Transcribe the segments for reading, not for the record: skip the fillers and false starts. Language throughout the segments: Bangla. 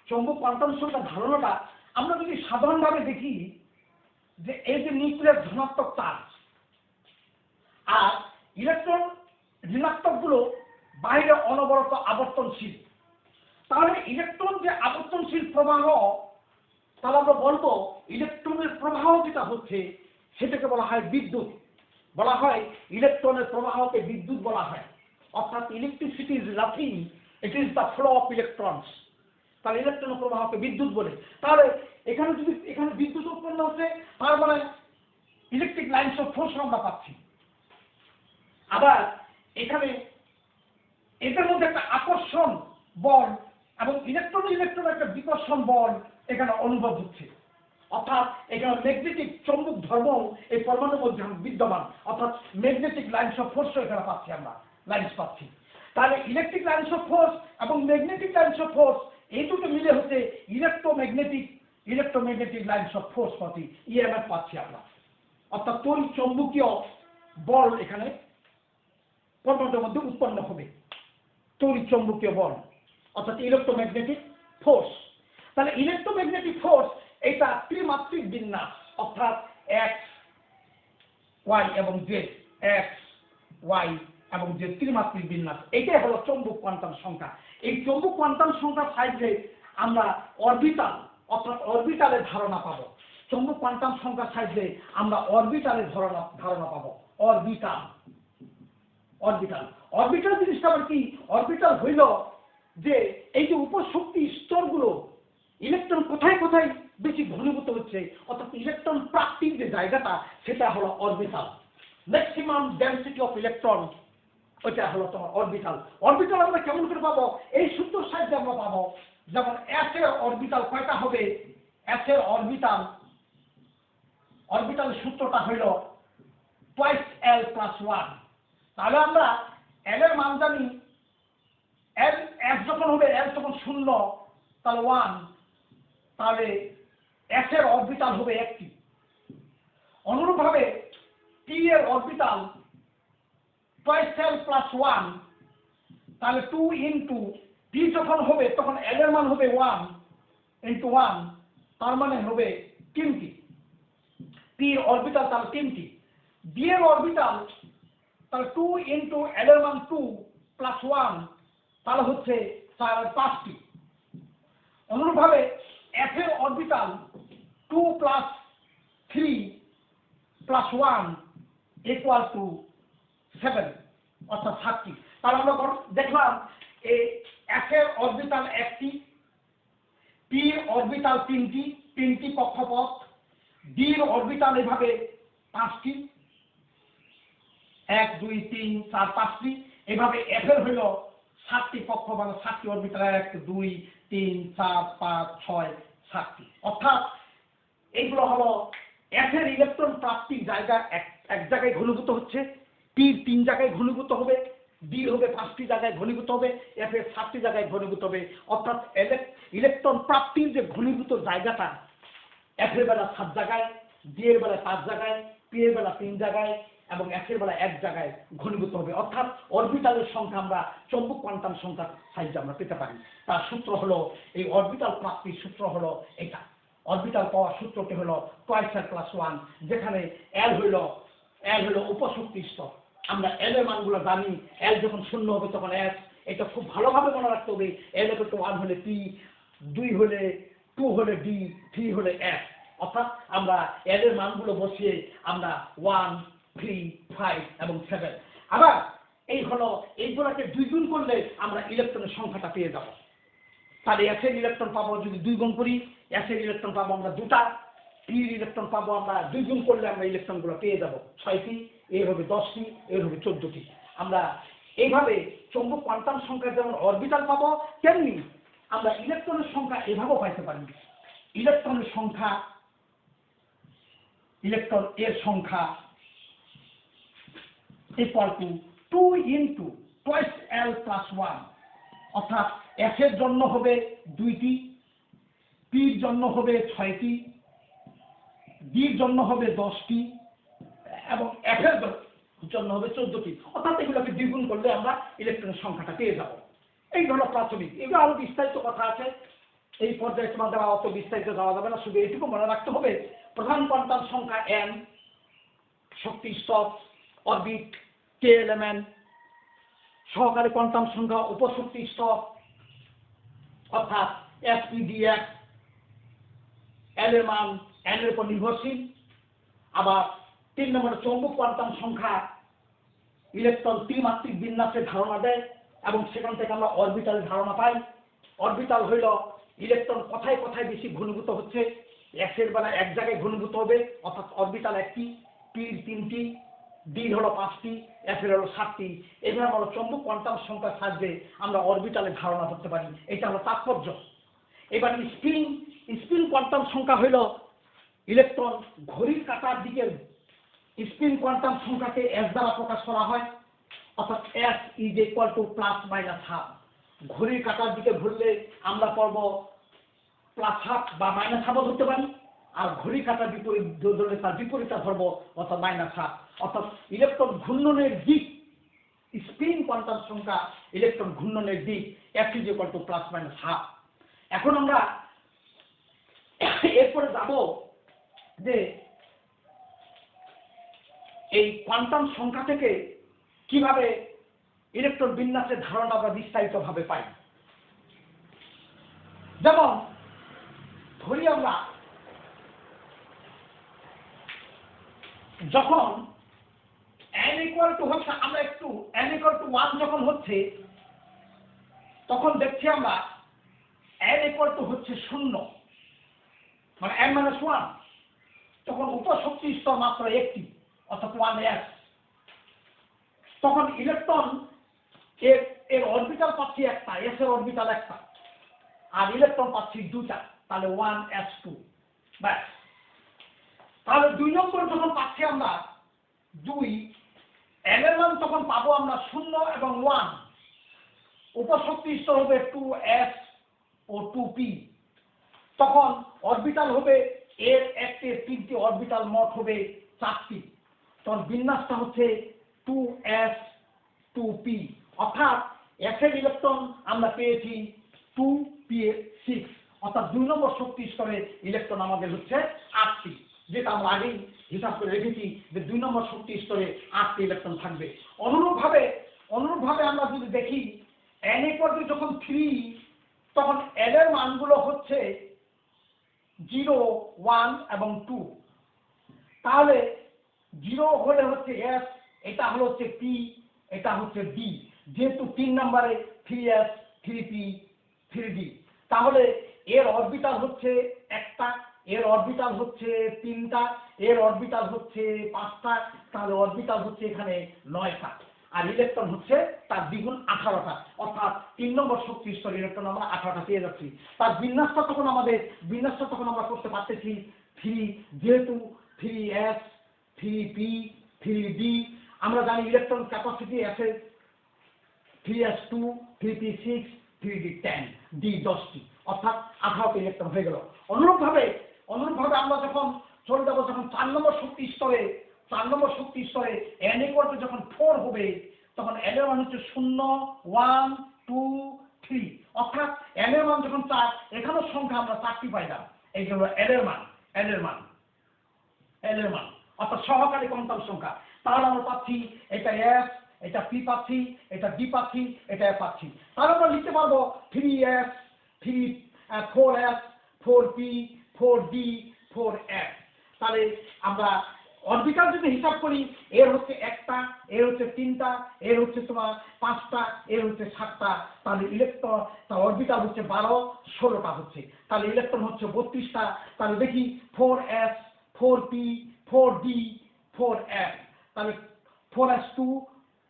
চৌম্বক কোয়ান্টাম সংখ্যার ধারণাটা আমরা যদি সাধারণভাবে দেখি যে এই যে নিউক্লিয়াস ধনাত্মক চার্জ আর ইলেকট্রন ঋণাত্মকগুলো বাইরে অনবরত আবর্তনশীল, তাহলে ইলেকট্রন যে আবর্তনশীল প্রবাহ, তাহলে আমরা বলবো ইলেকট্রনের প্রবাহ যেটা হচ্ছে সেটাকে বলা হয় বিদ্যুৎ। বলা হয় ইলেকট্রনের প্রবাহকে বিদ্যুৎ বলা হয়, অর্থাৎ electricity is nothing, it is the flow of electrons. তাহলে ইলেকট্রনের প্রবাহকে বিদ্যুৎ বলে। তাহলে এখানে বিদ্যুৎ উৎপন্ন হচ্ছে, তার মানে ইলেকট্রিক লাইনস অফ ফোর্স আমরা পাচ্ছি। আবার এখানে এদের মধ্যে একটা আকর্ষণ বল এবং ইলেকট্রন একটা বিকর্ষণ বল এখানে অনুভব হচ্ছে, অর্থাৎ এখানে ম্যাগনেটিক চৌম্বক ধর্ম এই পরমাণুর মধ্যে বিদ্যমান, অর্থাৎ ম্যাগনেটিক লাইনস অফ ফোর্স এখানে পাচ্ছি, আমরা লাইনস পাচ্ছি। তাহলে ইলেকট্রিক লাইনস অফ ফোর্স এবং ম্যাগনেটিক লাইনস অফ ফোর্স এই দুটো মিলে হচ্ছে ইলেকট্রোম্যাগনেটিক লাইনস অফ ফোর্স পাচ্ছি, ইএমএফ পাচ্ছি আমরা, অর্থাৎ তড়িৎ চৌম্বকীয় বল এখানে পরমাণুর মধ্যে উৎপন্ন হবে, তড়িৎ চৌম্বকীয় বল অর্থাৎ ইলেকট্রোম্যাগনেটিক ফোর্স। তাহলে ইলেকট্রোম্যাগনেটিক ফোর্স এটা ত্রিমাত্রিক বিন্যাস, অর্থাৎ এক্স ওয়াই এবং জেড, এক্স ওয়াই এবং জেড ত্রিমাত্রিক বিন্যাস। এটাই হলো চৌম্বক কোয়ান্টাম সংখ্যা। এই চৌম্বক কোয়ান্টাম সংখ্যার সাহায্যে আমরা অরবিটাল অর্থাৎ অরবিটালের ধারণা পাবো। চৌম্বক কোয়ান্টাম সংখ্যার সাহায্যে আমরা অরবিটালের ধারণা পাবো। অরবিটাল জিনিসটা আবার কি? অরবিটাল হইল যে এই যে উপশক্তি স্তরগুলো ইলেকট্রন কোথায় কোথায় বেশি ঘনীভূত হচ্ছে, অর্থাৎ ইলেকট্রন প্রাপ্তির যে জায়গাটা সেটা হলো orbital. Maximum density of electron ওইটা হলো তোমার অরবিটাল। অরবিটাল আমরা কেমন করে পাবো? এই সূত্রের সাহায্যে আমরা পাবো। যেমন এস এর অরবিটাল কয়টা হবে? এস এর অরবিটাল সূত্রটা হইল টুয়াইস এল প্লাস 1। তাহলে আমরা এল এর মান জানি, এল এস যখন হবে, এল যখন 0 তাহলে 1, তাহলে এস এর অরবিটাল হবে একটি। অনুরূপভাবে টি এর অরবিটাল টুয়াইস এল প্লাস 1, তাহলে 2 ইন্টু টি যখন হবে তখন এল এর মান হবে 1 ইন্টু 1, তার মানে হবে 3টি। পি এর অরবিটাল তাহলে 3টি। ডি এর অরবিটাল তাহলে 2 ইন্টু এল এর মান 2 প্লাস 1, তাহলে হচ্ছে 5টি। অনুরূপভাবে এফ এর orbital 2 plus 3 plus 1 equal to 7, অর্থাৎ 7টি। তাহলে আমরা দেখলাম এই এফ এর অরবিটাল একটি, পি এর অরবিটাল 3টি কক্ষপথ, ডি এর অরবিটাল এভাবে 5টি, 1 2 3 4 5টি। এভাবে এফ এর হইল 7টি কক্ষপথ, 7টি অরবিটাল, 1 2 3 4 5 6 7টি। অর্থাৎ এইগুলো হলো এফ এর ইলেকট্রন প্রাপ্তির জায়গা এক জায়গায় ঘনীভূত হচ্ছে, পি 3 জায়গায় ঘনীভূত হবে, ডি হবে 5টি জায়গায় ঘনীভূত হবে, এফ এর 7টি জায়গায় ঘনীভূত হবে। অর্থাৎ ইলেকট্রন প্রাপ্তির যে ঘনীভূত জায়গাটা এফ এর বেলা 7 জায়গায়, ডি এর বেলা 5 জায়গায়, পি এর বেলা 3 জায়গায় এবং এফ এর বেলা 1 জায়গায় ঘনীভূত হবে। অর্থাৎ অরবিটালের সংখ্যা আমরা চৌম্বক কোয়ান্টাম সংখ্যার সাহায্যে আমরা পেতে পারি। তার সূত্র হলো, এই অরবিটাল প্রাপ্তির সূত্র হলো এটা। অরবিটাল পাওয়ার সূত্রটি হলো টুয়াইস এল প্লাস 1, যেখানে এল হইল উপশক্তি স্তর। আমরা এল এর মানগুলো জানি, এল যখন 0 হবে তখন এস, এটা খুব ভালোভাবে মনে রাখতে হবে। এল এর 1 হলে পি, 2 হলে 2 হলে ডি, 3 হলে এস। অর্থাৎ আমরা এল এর মানগুলো বসিয়ে আমরা 1 3 5 এবং 7, আবার এইগুলোকে 2 গুণ করলে আমরা ইলেকট্রনের সংখ্যাটা পেয়ে যাব। তাহলে এস এর ইলেকট্রন পাবো যদি 2 গুণ করি, এস এর ইলেকট্রন পাবো আমরা 2টা, পি এর ইলেকট্রন পাবো আমরা 2 গুণ করলে আমরা ইলেকট্রনগুলো পেয়ে যাব 6টি, এর হবে 10টি, এর হবে 14টি। আমরা এইভাবে চৌম্বক কোয়ান্টাম সংখ্যা যেমন অরবিটাল পাবো, তেমনি আমরা ইলেকট্রনের সংখ্যা এভাবেও পাইতে পারি। ইলেকট্রন এর সংখ্যা equal to 2 into twice L plus 1, অর্থাৎ এফ এর জন্য হবে 2টি, পির জন্য হবে 6টি, ডির জন্য হবে 10টি এবং এফ এর জন্য হবে 14টি। অর্থাৎ এগুলোকে দ্বিগুণ করলে আমরা ইলেকট্রনের সংখ্যাটা পেয়ে যাব। এই হলো প্রাথমিক। এগুলো আরো বিস্তারিত কথা আছে, এই পর্যায়ে তোমার দ্বারা অত বিস্তারিত যাওয়া যাবে না, শুধু এইটুকু মনে রাখতে হবে প্রধান কোয়ান্টাম সংখ্যা n, শক্তি স্তর, অরবিট, কে এলিমেন্ট, সহকারী কোয়ান্টাম সংখ্যা উপশক্তি স্তর অর্থাৎ SPDF, L এর মান n এর উপর নির্ভরশীল। আবার 3 নম্বরে চৌম্বক কোয়ান্টাম সংখ্যা ইলেকট্রন ত্রিমাত্রিক বিন্যাসের ধারণা দেয় এবং সেখান থেকে আমরা অরবিটালের ধারণা পাই। অরবিটাল হইল ইলেকট্রন কোথায় কোথায় বেশি ঘনীভূত হচ্ছে, এসের বেলা এক জায়গায় ঘনীভূত হবে অর্থাৎ অরবিটাল একটি, পির 3টি, ডির হলো 5টি, এফের হলো 7টি। এইভাবে আমরা চৌম্বক কোয়ান্টাম সংখ্যার সাহায্যে আমরা অরবিটালের ধারণা করতে পারি, এটা হলো তাৎপর্য। এবার স্পিন কোয়ান্টাম সংখ্যা হইল ইলেকট্রন ঘড়ির কাঁটার দিকে, স্পিন কোয়ান্টাম সংখ্যাকে এস দ্বারা প্রকাশ করা হয় অর্থাৎ S = +-1/2। ঘড়ির কাঁটার দিকে ঘুরলে আমরা পড়ব +1/2 বা -1/2 ধরতে পারি, আর ঘড়ির কাঁটার বিপরীত ধরলে তার বিপরীতটা ধরব অর্থাৎ -1/2। অর্থাৎ ইলেকট্রন ঘূর্ণনের দিক, স্পিন কোয়ান্টাম সংখ্যা ইলেকট্রন ঘূর্ণনের দিক S = +-1/2। এখন আমরা এরপরে যাব যে এই কোয়ান্টাম সংখ্যা থেকে কিভাবে ইলেকট্রন বিন্যাসের ধারণা আমরা বিস্তারিতভাবে পাই। যেমন ধরি আমরা যখন n হচ্ছে, আমরা একটু n = 1 যখন হচ্ছে তখন দেখছি আমরা n হচ্ছে 0 মানে n-1, তখন উপশক্তি স্তর মাত্র একটি অর্থাৎ 1s। তখন ইলেকট্রন এর অরবিটাল পাচ্ছি একটা, এস এর অরবিটাল একটা, আর ইলেকট্রন পাচ্ছি দুটা, তাহলে 1s2 ব্যাস। তাহলে 2 নম্বর যখন পাচ্ছি আমরা 2, n এর মান তখন পাবো আমরা 0 এবং 1, উপশক্তি স্তর হবে 2s ও 2p। তখন অরবিটাল হবে এর একটি 3টি অরবিটাল মোট হবে 4টি। তখন বিন্যাসটা হচ্ছে 2s 2p অর্থাৎ s এর ইলেকট্রন আমরা পেয়েছি 2p6 অর্থাৎ 2 নম্বর শক্তি স্তরে ইলেকট্রন আমাদের হচ্ছে 8টি, যেটা আমরা আগেই হিসাব করে রেখেছি যে 2 নম্বর শক্তি স্তরে 8টি ইলেকট্রন থাকবে। অনুরূপভাবে আমরা যদি দেখি n যখন 3 তখন l এর মানগুলো হচ্ছে 0, 1 এবং 2। তাহলে 0 হলে হচ্ছে s, এটা হলো হচ্ছে p, এটা হচ্ছে d, যেহেতু 3 নম্বরে 3s 3p 3d। তাহলে এর অরবিটাল হচ্ছে একটা, এর অরবিটাল হচ্ছে 3টা, এর অরবিটাল হচ্ছে 5টা, তাহলে অরবিটাল হচ্ছে এখানে 9টা, আর ইলেকট্রন হচ্ছে তার দ্বিগুণ 18টা অর্থাৎ 3 নম্বর শক্তি স্তরে ইলেকট্রন আমরা 18টা পেয়ে যাচ্ছি। তার বিন্যাসটা তখন আমরা করতে পারতেছি 3, যেহেতু 3s 3p 3d। আমরা জানি ইলেকট্রন ক্যাপাসিটি আছে 3s2 3p6 3d10 d10টি অর্থাৎ 18টি ইলেকট্রন হয়ে গেল। অনুরূপভাবে আমরা যখন চলে যাবো যখন 4 নম্বর শক্তি স্তরে n যখন 4 হবে তখন n এর মান হচ্ছে 0, 1, 2, 3 অর্থাৎ n এর মান যখন 4, এখানেও সংখ্যা আমরা 4টি পাইলাম। এই হলো l এর মান অর্থাৎ সহকারী কোয়ান্টাম সংখ্যা। তাহলে আমরা পাচ্ছি এটা s, এটা p পাচ্ছি, এটা d পাচ্ছি, এটা f পাচ্ছি। তাহলে আমরা লিখতে পারবো 3s 4s 4p 4d 4f। তাহলে আমরা অরবিটাল যদি হিসাব করি এর হচ্ছে একটা, এর হচ্ছে 3টা, এর হচ্ছে তোমার 5টা, এর হচ্ছে 7টা, তাহলে ইলেকট্রন তার অরবিটাল হচ্ছে 12 16টা হচ্ছে, তাহলে ইলেকট্রন হচ্ছে 32টা। তাহলে দেখি 4s 4p 4d 4f, তাহলে 4s2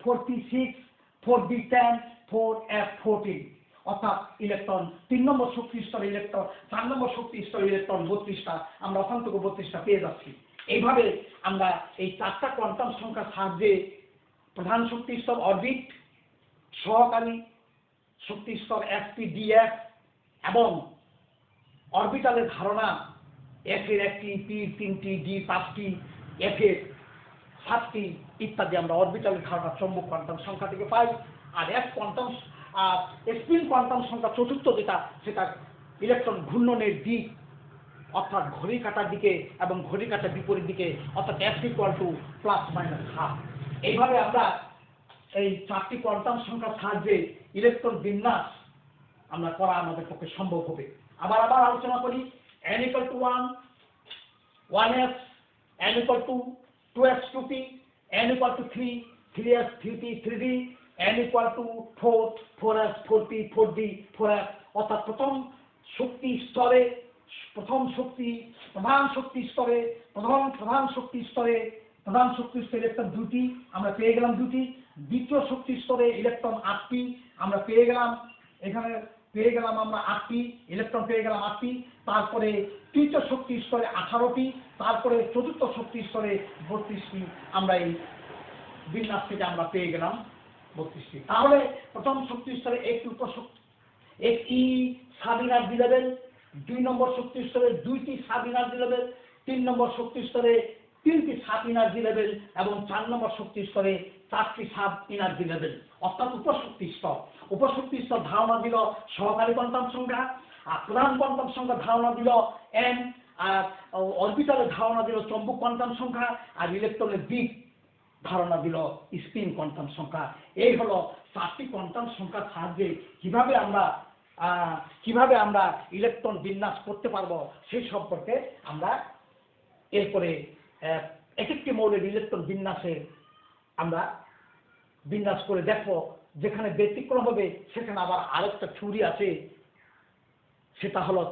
4p6 4d10 4f14 অর্থাৎ ইলেকট্রন 3 নম্বর শক্তি স্তরে ইলেকট্রন 4 নম্বর শক্তি স্তরে ইলেকট্রন 32টা, আমরা ওখান থেকে 32টা পেয়ে যাচ্ছি। এইভাবে আমরা এই 4টা কোয়ান্টাম সংখ্যার সাহায্যে প্রধান শক্তি স্তর অরবিট, সহকারী শক্তি স্তর SPDF এবং অরবিটালের ধারণা f এর 1টি, p 3টি, d 5টি, f এর 7টি ইত্যাদি আমরা অরবিটালের ধারণা চৌম্বক কোয়ান্টাম সংখ্যা থেকে পাই। আর স্পিন কোয়ান্টাম সংখ্যা চতুর্থ যেটা, সেটা ইলেকট্রন ঘূর্ণনের দিক অর্থাৎ ঘড়ি কাঁটার দিকে এবং ঘড়ি কাঁটার বিপরীত দিকে অর্থাৎ x=±12। এইভাবে আমরা এই 4টি কোয়ান্টাম সংখ্যার সাহায্যে ইলেকট্রন বিন্যাস আমরা করা আমাদের পক্ষে সম্ভব হবে। আবার আলোচনা করি। n=1, 1s, n=2s, 2p, n=3, 3s, 3p, 3d, n=4, 4s, 4p, 4d, 4f। অর্থাৎ প্রধান শক্তি স্তরে প্রধান শক্তি স্তরে ইলেকট্রন 2টি আমরা পেয়ে গেলাম 2টি। দ্বিতীয় শক্তি স্তরে ইলেকট্রন 8টি আমরা পেয়ে গেলাম। এখানে পেয়ে গেলাম আমরা 8টি ইলেকট্রন পেয়ে গেলাম 8টি। তারপরে তৃতীয় শক্তি স্তরে 18টি, তারপরে চতুর্থ শক্তি স্তরে 32টি। আমরা এই বিন্যাস থেকে আমরা পেয়ে গেলাম 32টি। তাহলে প্রথম শক্তি স্তরে একটি সাব এনার্জি লেভেল, 2 নম্বর শক্তি স্তরে 2টি সাব এনার্জি লেভেল, 3 নম্বর শক্তি স্তরে 3টি সাব এনার্জি লেভেল এবং 4 নম্বর শক্তি স্তরে 4টি সাব এনার্জি লেভেল অর্থাৎ উপশক্তি স্তর ধারণা দিল সহকারী কোয়ান্টাম সংখ্যা, আর প্রধান কোয়ান্টাম সংখ্যা ধারণা দিল n, আর অরবিটালের ধারণা দিল চৌম্বক কোয়ান্টাম সংখ্যা, আর ইলেকট্রনের দিক ধারণা দিল স্পিন কোয়ান্টাম সংখ্যা। এই হলো 4টি কোয়ান্টাম সংখ্যার সাহায্যে কিভাবে আমরা ইলেকট্রন বিন্যাস করতে পারবো সেই সম্পর্কে আমরা এরপরে এক একটি মৌলের ইলেকট্রন আমরা বিন্যাস করে দেখবো। যেখানে ব্যতিক্রম হবে সেখানে আবার আরেকটা থিওরি আছে, সেটা হলো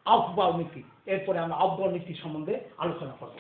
আউফবাউ নীতি। এরপরে আমরা আউফবাউ নীতি সম্বন্ধে আলোচনা করব।